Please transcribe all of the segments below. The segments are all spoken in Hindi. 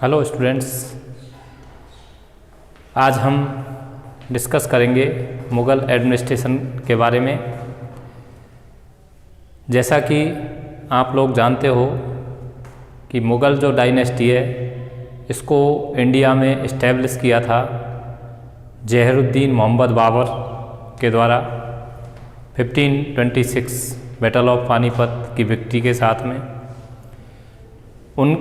हेलो स्टूडेंट्स, आज हम डिस्कस करेंगे मुग़ल एडमिनिस्ट्रेशन के बारे में। जैसा कि आप लोग जानते हो कि मुग़ल जो डायनेस्टी है इसको इंडिया में इस्टेब्लिश किया था ज़हरुद्दीन मोहम्मद बाबर के द्वारा 1526 बैटल ऑफ पानीपत की विक्ट्री के साथ में। उन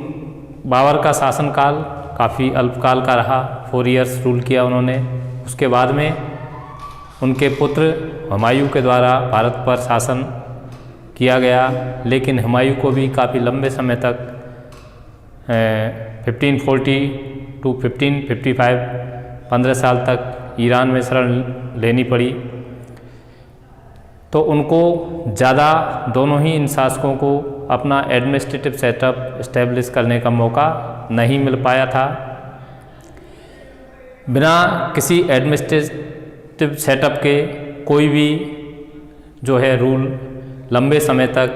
बाबर का शासनकाल काफ़ी अल्पकाल का रहा, 4 इयर्स रूल किया उन्होंने। उसके बाद में उनके पुत्र हुमायूं के द्वारा भारत पर शासन किया गया, लेकिन हुमायूं को भी काफ़ी लंबे समय तक 1540 टू 1555 15 साल तक ईरान में शरण लेनी पड़ी। तो उनको ज़्यादा दोनों ही इन शासकों को अपना एडमिनिस्ट्रेटिव सेटअप इस्टेब्लिश करने का मौका नहीं मिल पाया था। बिना किसी एडमिनिस्ट्रेटिव सेटअप के कोई भी जो है रूल लंबे समय तक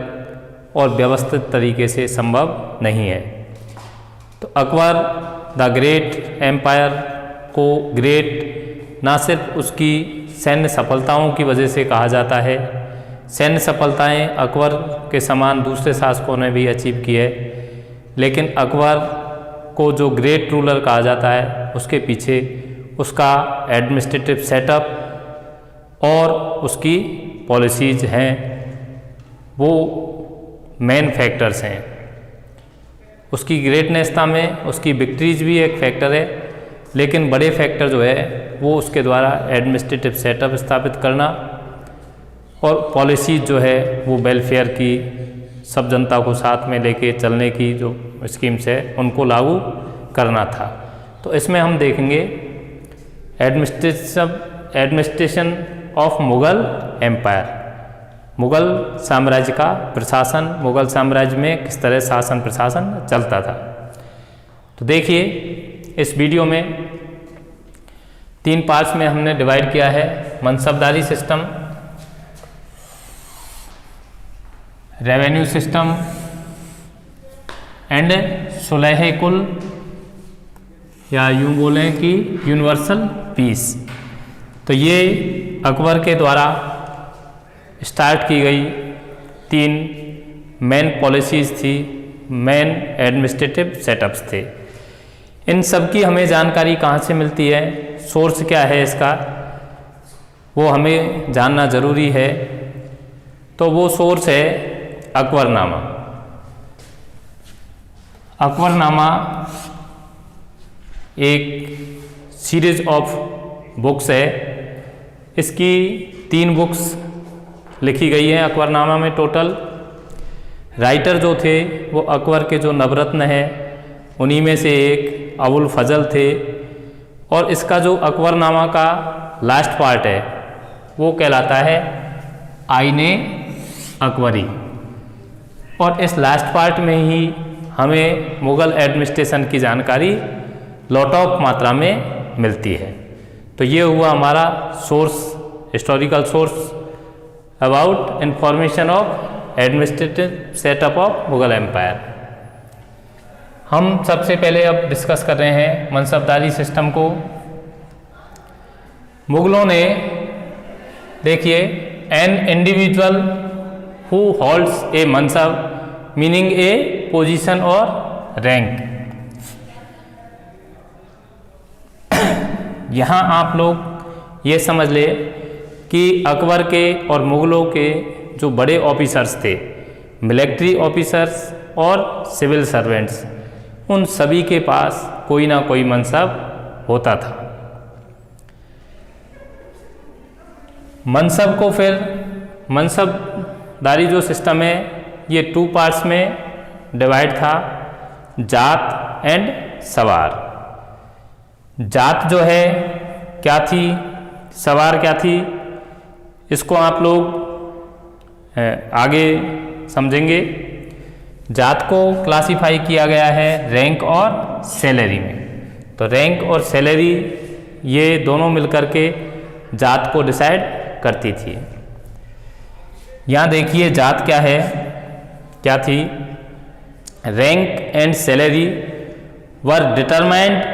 और व्यवस्थित तरीके से संभव नहीं है। तो अकबर द ग्रेट एम्पायर को ग्रेट ना सिर्फ उसकी सैन्य सफलताओं की वजह से कहा जाता है, सैन्य सफलताएं अकबर के समान दूसरे शासकों ने भी अचीव की है, लेकिन अकबर को जो ग्रेट रूलर कहा जाता है उसके पीछे उसका एडमिनिस्ट्रेटिव सेटअप और उसकी पॉलिसीज हैं, वो मेन फैक्टर्स हैं। उसकी ग्रेटनेसता में उसकी विक्ट्रीज भी एक फैक्टर है, लेकिन बड़े फैक्टर जो है वो उसके द्वारा एडमिनिस्ट्रेटिव सेटअप स्थापित करना और पॉलिसीज जो है वो वेलफेयर की, सब जनता को साथ में लेके चलने की जो स्कीम्स है उनको लागू करना था। तो इसमें हम देखेंगे administration of Mughal empire, Mughal साम्राज्य का प्रशासन, मुग़ल साम्राज्य में किस तरह शासन प्रशासन चलता था। तो देखिए, इस वीडियो में 3 पार्ट्स में हमने डिवाइड किया है। मनसबदारी सिस्टम, रेवेन्यू सिस्टम एंड सुलह कुल, या यूँ बोलें कि यूनिवर्सल पीस। तो ये अकबर के द्वारा स्टार्ट की गई 3 मेन पॉलिसीज़ थी, मेन एडमिनिस्ट्रेटिव सेटअप्स थे। इन सब की हमें जानकारी कहाँ से मिलती है, सोर्स क्या है इसका, वो हमें जानना ज़रूरी है। तो वो सोर्स है अकबरनामा। अकबरनामा एक सीरीज ऑफ बुक्स है। इसकी 3 बुक्स लिखी गई हैं अकबरनामा में टोटल। राइटर जो थे वो अकबर के जो नवरत्न हैं उन्हीं में से एक अबुल फजल थे। और इसका जो अकबरनामा का लास्ट पार्ट है वो कहलाता है आईने अकबरी। और इस लास्ट पार्ट में ही हमें मुग़ल एडमिनिस्ट्रेशन की जानकारी लॉट ऑफ मात्रा में मिलती है। तो ये हुआ हमारा source, historical source about information of administrative setup of Mughal empire. हम सबसे पहले अब डिस्कस कर रहे हैं मनसबदारी सिस्टम को। मुग़लों ने, देखिए, an individual who holds a mansab meaning a position और रैंक। यहाँ आप लोग ये समझ ले कि अकबर के और मुग़लों के जो बड़े ऑफिसर्स थे, मिलिट्री ऑफिसर्स और सिविल सर्वेंट्स, उन सभी के पास कोई ना कोई मनसब होता था। मनसब को फिर, मनसबदारी जो सिस्टम है ये 2 पार्ट्स में डिवाइड था, जात एंड सवार। जात जो है क्या थी, सवार क्या थी, इसको आप लोग आगे समझेंगे। जात को क्लासिफाई किया गया है रैंक और सैलरी में। तो रैंक और सैलरी ये दोनों मिलकर के जात को डिसाइड करती थी। यहाँ देखिए जात क्या है, क्या थी। Rank and salary were determined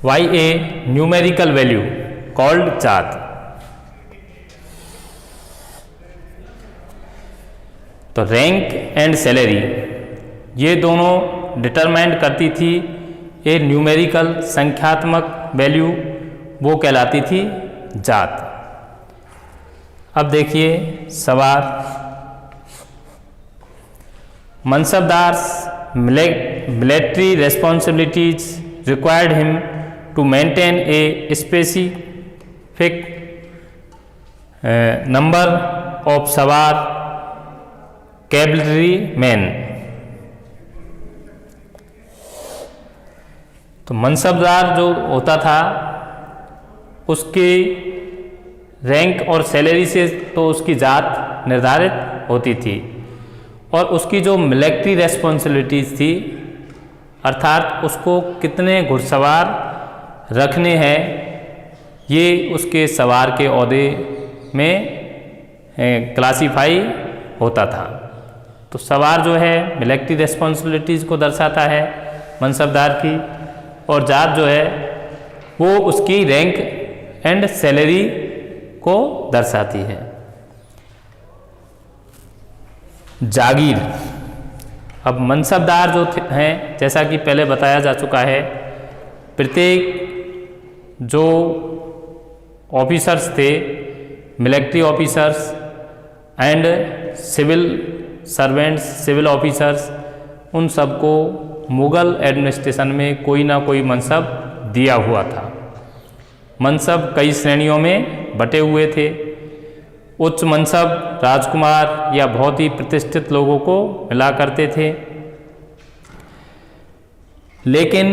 by a numerical value called जात। तो रैंक एंड सैलरी ये दोनों डिटरमाइंड करती थी ए न्यूमेरिकल संख्यात्मक वैल्यू, वो कहलाती थी जात। अब देखिए सवाल, mansabdars military responsibilities required him to maintain a specific number of sawar cavalry man. तो मनसबदार जो होता था उसकी रैंक और सैलरी से तो उसकी जात निर्धारित होती थी, और उसकी जो मिलिट्री रेस्पॉन्सिबिलिटीज थी अर्थात उसको कितने घुड़सवार रखने हैं ये उसके सवार के ओहदे में क्लासीफाई होता था। तो सवार जो है मिलिट्री रेस्पॉन्सिबिलिटीज़ को दर्शाता है मनसबदार की, और जात जो है वो उसकी रैंक एंड सैलरी को दर्शाती है। जागीर, अब मनसबदार जो हैं जैसा कि पहले बताया जा चुका है, प्रत्येक जो ऑफिसर्स थे military officers and civil servants civil officers, उन सबको मुग़ल एडमिनिस्ट्रेशन में कोई ना कोई मनसब दिया हुआ था। मनसब कई श्रेणियों में बटे हुए थे। उच्च मनसब राजकुमार या बहुत ही प्रतिष्ठित लोगों को मिला करते थे, लेकिन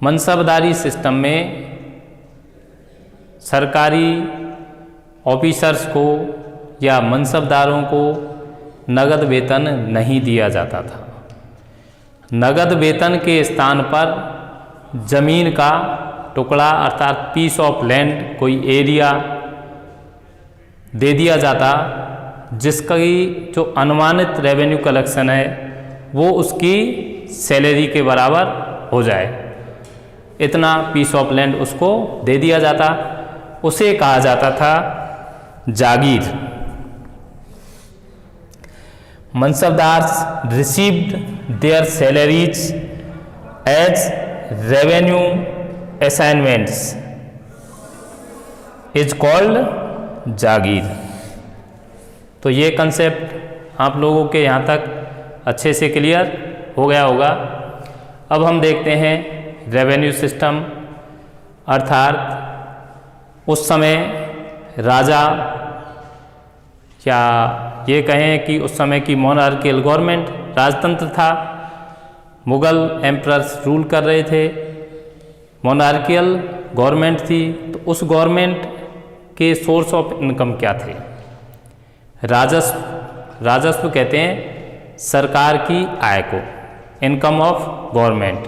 मनसबदारी सिस्टम में सरकारी ऑफिसर्स को या मनसबदारों को नगद वेतन नहीं दिया जाता था। नगद वेतन के स्थान पर जमीन का टुकड़ा अर्थात पीस ऑफ लैंड, कोई एरिया दे दिया जाता, जिसकी जो अनुमानित रेवेन्यू कलेक्शन है वो उसकी सैलरी के बराबर हो जाए, इतना पीस ऑफ लैंड उसको दे दिया जाता। उसे कहा जाता था जागीर। Mansabdars received their salaries as revenue assignments is called jagir. तो ये कंसेप्ट आप लोगों के यहाँ तक अच्छे से क्लियर हो गया होगा। अब हम देखते हैं रेवेन्यू सिस्टम, अर्थात उस समय राजा, या ये कहें कि उस समय की मोनार्कियल गवर्नमेंट, राजतंत्र था, मुग़ल एम्परर्स रूल कर रहे थे, मोनार्कियल गवर्नमेंट थी। तो उस गवर्नमेंट के सोर्स ऑफ इनकम क्या थे? राजस्व। राजस्व कहते हैं सरकार की आय को, इनकम ऑफ गवर्नमेंट।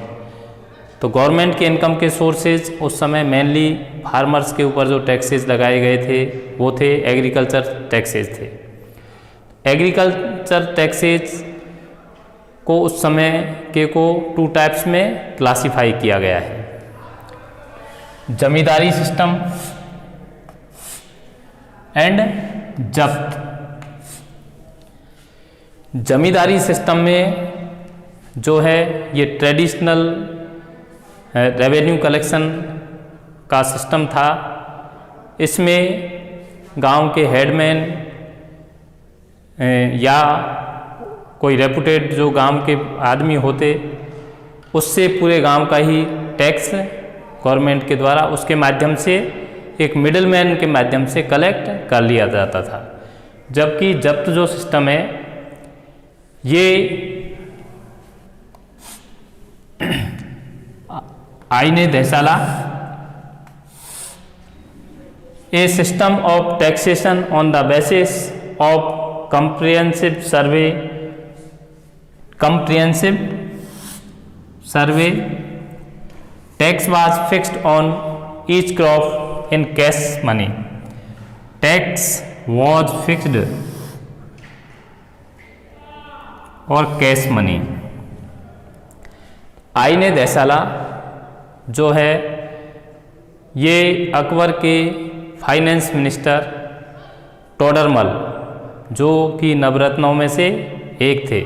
तो गवर्नमेंट के इनकम के सोर्सेज उस समय मेनली फार्मर्स के ऊपर जो टैक्सेस लगाए गए थे वो थे एग्रीकल्चर टैक्सेस थे। एग्रीकल्चर टैक्सेस को उस समय के को 2 टाइप्स में क्लासिफाई किया गया है। जमींदारी सिस्टम एंड जब्त। जमींदारी सिस्टम में जो है ये ट्रेडिशनल रेवेन्यू कलेक्शन का सिस्टम था। इसमें गांव के हेडमैन या कोई रेपुटेड जो गांव के आदमी होते, उससे पूरे गांव का ही टैक्स गवर्नमेंट के द्वारा उसके माध्यम से एक मिडलमैन के माध्यम से कलेक्ट कर लिया जाता था। जबकि जब्त जो सिस्टम है ये Ain-i Dahsala, a system of taxation on the basis of comprehensive survey tax was fixed on each crop in cash money. Tax was fixed or cash money. आईने देसाला जो है ये अकबर के फाइनेंस मिनिस्टर टोडरमल जो कि नवरत्नों में से एक थे।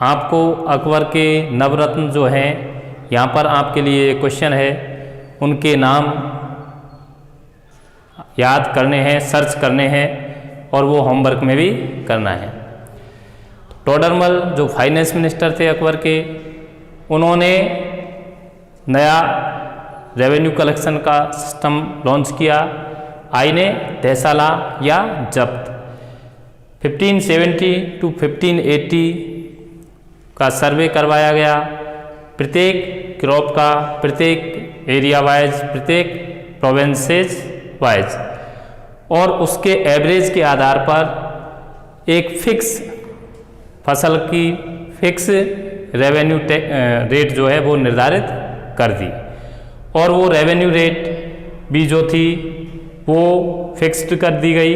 आपको अकबर के नवरत्न जो हैं, यहाँ पर आपके लिए क्वेश्चन है, उनके नाम याद करने हैं, सर्च करने हैं और वो होमवर्क में भी करना है। टोडरमल जो फाइनेंस मिनिस्टर थे अकबर के, उन्होंने नया रेवेन्यू कलेक्शन का सिस्टम लॉन्च किया, आईने देसाला या जब्त। 1570 टू 1580 का सर्वे करवाया गया, प्रत्येक क्रॉप का, प्रत्येक एरिया वाइज, प्रत्येक प्रोविंसेस वाइज, और उसके एवरेज के आधार पर एक फिक्स फसल की फिक्स रेवेन्यू रेट जो है वो निर्धारित कर दी, और वो रेवेन्यू रेट भी जो थी वो फिक्स्ड कर दी गई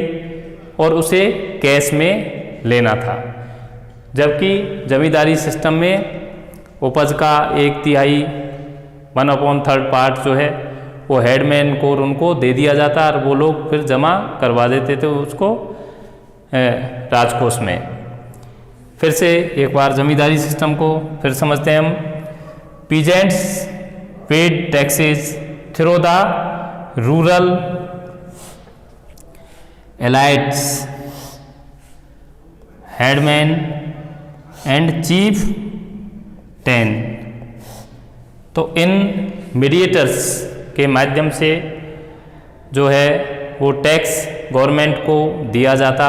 और उसे कैश में लेना था। जबकि जमींदारी सिस्टम में उपज का 1/3 1/3 पार्ट जो है वो हेडमैन को उनको दे दिया जाता और वो लोग फिर जमा करवा देते थे उसको राजकोष में। फिर से एक बार जमींदारी सिस्टम को फिर समझते हैं हम। Peasants paid taxes through the rural elites headman and chieftain. तो इन मीडिएटर्स के माध्यम से जो है वो टैक्स गवर्नमेंट को दिया जाता,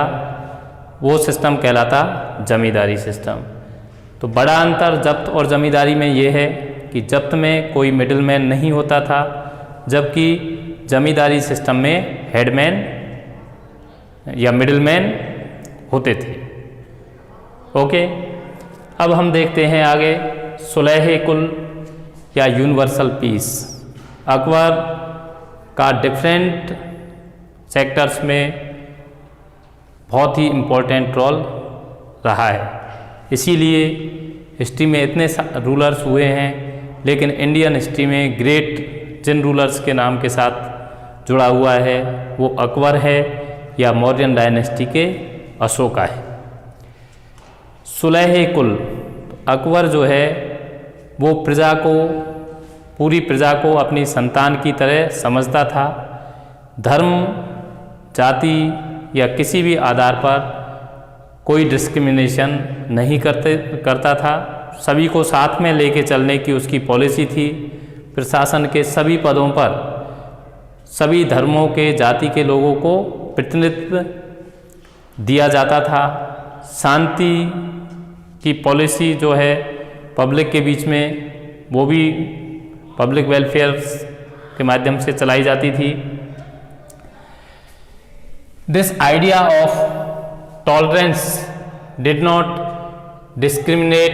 वो सिस्टम कहलाता जमींदारी सिस्टम। तो बड़ा अंतर जब्त और जमींदारी में ये है कि जब्त में कोई मिडिलमैन नहीं होता था, जबकि जमींदारी सिस्टम में हेडमैन या मिडिलमैन होते थे। ओके, अब हम देखते हैं आगे सुलह कुल या यूनिवर्सल पीस। अकबर का डिफरेंट सेक्टर्स में बहुत ही इम्पोर्टेंट रोल रहा है, इसीलिए हिस्ट्री में इतने रूलर्स हुए हैं, लेकिन इंडियन हिस्ट्री में ग्रेट जिन रूलर्स के नाम के साथ जुड़ा हुआ है वो अकबर है या मौर्यन डायनेस्टी के अशोका है। सुलह कुल, अकबर जो है वो प्रजा को, पूरी प्रजा को अपनी संतान की तरह समझता था। धर्म, जाति या किसी भी आधार पर कोई डिस्क्रिमिनेशन नहीं करता था। सभी को साथ में लेके चलने की उसकी पॉलिसी थी। प्रशासन के सभी पदों पर सभी धर्मों के, जाति के लोगों को प्रतिनिधित्व दिया जाता था। शांति की पॉलिसी जो है पब्लिक के बीच में, वो भी पब्लिक वेलफेयर के माध्यम से चलाई जाती थी। This idea of tolerance did not discriminate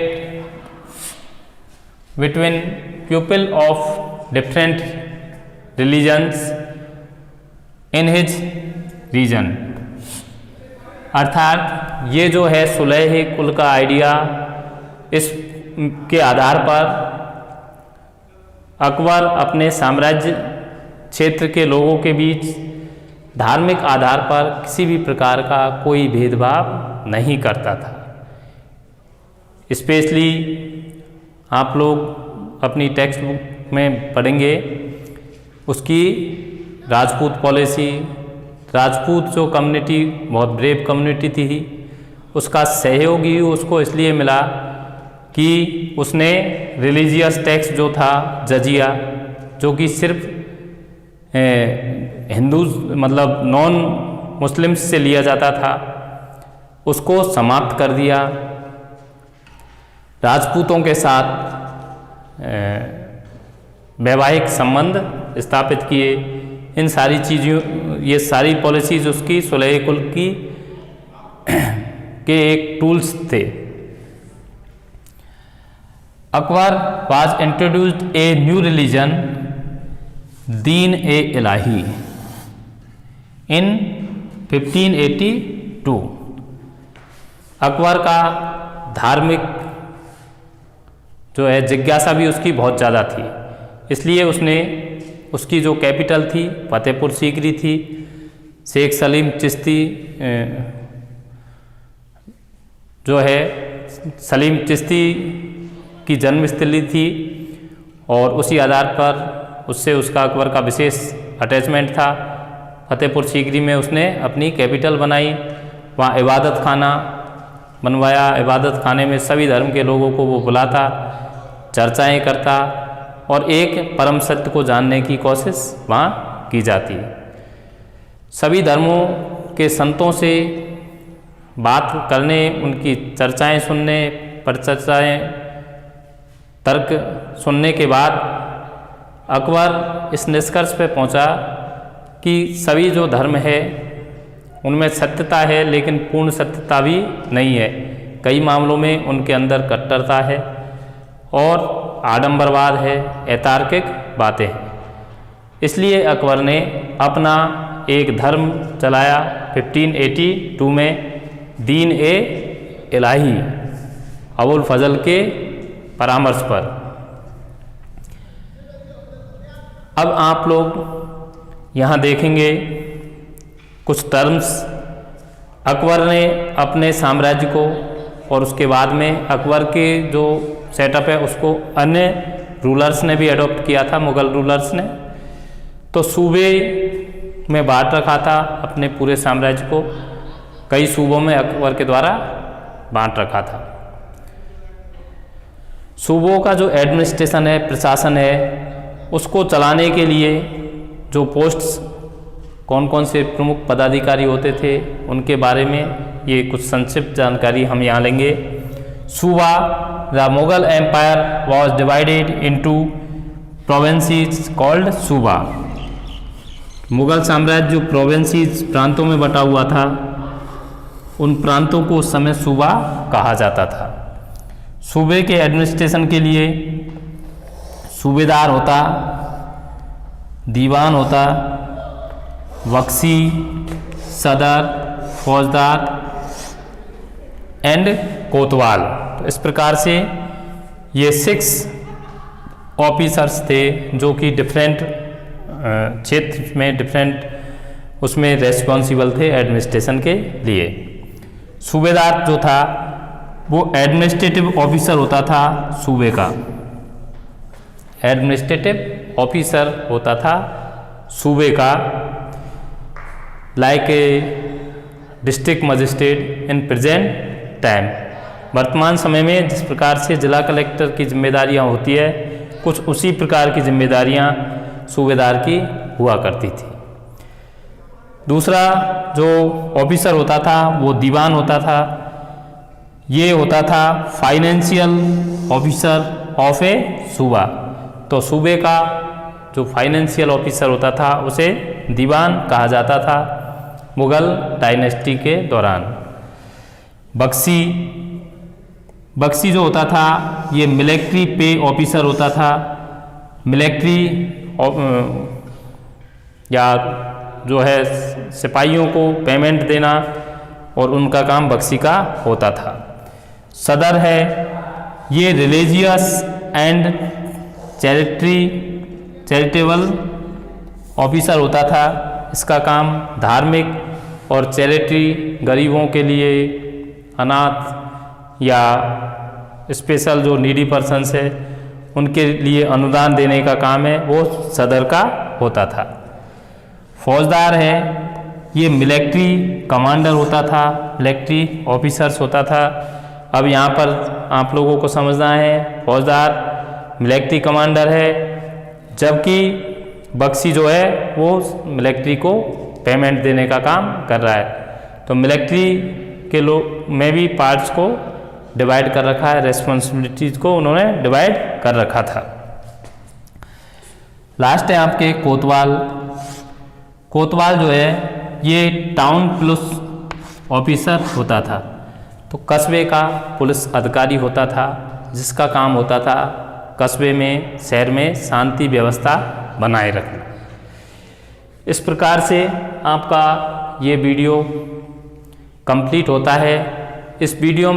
between people of different religions in his region. अर्थात ये जो है सुलह कुल का आइडिया, इस के आधार पर अकबर अपने साम्राज्य क्षेत्र के लोगों के बीच धार्मिक आधार पर किसी भी प्रकार का कोई भेदभाव नहीं करता था। स्पेशली आप लोग अपनी टेक्स्ट बुक में पढ़ेंगे उसकी राजपूत पॉलिसी। राजपूत जो कम्युनिटी बहुत ब्रेव कम्युनिटी थी, उसका सहयोग ही उसको इसलिए मिला कि उसने रिलीजियस टैक्स जो था जजिया, जो कि सिर्फ हिंदू मतलब नॉन मुस्लिम्स से लिया जाता था, उसको समाप्त कर दिया। राजपूतों के साथ वैवाहिक संबंध स्थापित किए। इन सारी चीज़ों, ये सारी पॉलिसीज उसकी सुलह कुल की के एक टूल्स थे। Akbar was introduced a new religion दीन ए इलाही इन 1582। अकबर का धार्मिक जो है जिज्ञासा भी उसकी बहुत ज़्यादा थी, इसलिए उसने उसकी जो कैपिटल थी फतेहपुर सीकरी थी। शेख सलीम चिश्ती जो है सलीम चिश्ती की जन्मस्थली थी और उसी आधार पर उससे उसका अकबर का विशेष अटैचमेंट था। फतेहपुर सीकरी में उसने अपनी कैपिटल बनाई, वहाँ इबादत खाना बनवाया। इबादत खाने में सभी धर्म के लोगों को वो बुलाता, चर्चाएं करता और एक परम सत्य को जानने की कोशिश वहाँ की जाती। सभी धर्मों के संतों से बात करने, उनकी चर्चाएं सुनने, परिचर्चाएं, तर्क सुनने के बाद अकबर इस निष्कर्ष पे पहुंचा कि सभी जो धर्म है उनमें सत्यता है, लेकिन पूर्ण सत्यता भी नहीं है। कई मामलों में उनके अंदर कट्टरता है और आडंबरवाद है, अतार्किक बातें हैं। इसलिए अकबर ने अपना एक धर्म चलाया 1582 में, दीन ए इलाही, अबुल फजल के परामर्श पर। अब आप लोग यहाँ देखेंगे कुछ टर्म्स अकबर ने अपने साम्राज्य को, और उसके बाद में अकबर के जो सेटअप है उसको अन्य रूलर्स ने भी अडॉप्ट किया था, मुग़ल रूलर्स ने। तो सूबे में बांट रखा था अपने पूरे साम्राज्य को, कई सूबों में अकबर के द्वारा बांट रखा था। सूबों का जो एडमिनिस्ट्रेशन है, प्रशासन है, उसको चलाने के लिए जो पोस्ट्स, कौन कौन से प्रमुख पदाधिकारी होते थे, उनके बारे में ये कुछ संक्षिप्त जानकारी हम यहाँ लेंगे। सूबा, the Mughal empire was divided into provinces called subah. Mughal साम्राज्य जो प्रोविंसेस, प्रांतों में बटा हुआ था, उन प्रांतों को उस समय सूबा कहा जाता था। सूबे के एडमिनिस्ट्रेशन के लिए सूबेदार होता, दीवान होता, बख्शी, सदर, फौजदार एंड कोतवाल। तो इस प्रकार से ये 6 ऑफिसर्स थे जो कि डिफरेंट क्षेत्र में, डिफरेंट उसमें रेस्पॉन्सिबल थे एडमिनिस्ट्रेशन के लिए। सूबेदार जो था वो एडमिनिस्ट्रेटिव ऑफिसर होता था सूबे का, एडमिनिस्ट्रेटिव ऑफिसर होता था सूबे का, like a district magistrate in present time. वर्तमान समय में जिस प्रकार से जिला कलेक्टर की जिम्मेदारियां होती है, कुछ उसी प्रकार की जिम्मेदारियां सूबेदार की हुआ करती थी। दूसरा जो ऑफिसर होता था वो दीवान होता था। ये होता था फाइनेंशियल ऑफिसर ऑफ ए सूबा। तो सूबे का जो फाइनेंशियल ऑफिसर होता था उसे दीवान कहा जाता था मुगल डायनेस्टी के दौरान। बख्शी, बख्शी जो होता था ये मिलिट्री पे ऑफिसर होता था। मिलिट्री या जो है सिपाहियों को पेमेंट देना, और उनका काम बख्शी का होता था। सदर है, ये रिलीजियस एंड चैरिटेबल ऑफिसर होता था। इसका काम धार्मिक और चैरिटी, गरीबों के लिए, अनाथ या स्पेशल जो नीडी पर्सन्स है उनके लिए अनुदान देने का काम है, वो सदर का होता था। फौजदार है, ये मिलिट्री कमांडर होता था, मिलिट्री ऑफिसर्स होता था। अब यहाँ पर आप लोगों को समझना है, फौजदार मिलिट्री कमांडर है, जबकि बख्शी जो है वो मिलिट्री को पेमेंट देने का काम कर रहा है। तो मिलिट्री के लोग में भी पार्ट्स को डिवाइड कर रखा है, रेस्पॉन्सिबिलिटीज को उन्होंने डिवाइड कर रखा था। लास्ट है आपके कोतवाल। कोतवाल जो है ये टाउन पुलिस ऑफिसर होता था। तो कस्बे का पुलिस अधिकारी होता था, जिसका काम होता था कस्बे में, शहर में शांति व्यवस्था बनाए रखना। इस प्रकार से आपका ये वीडियो कंप्लीट होता है। इस वीडियो में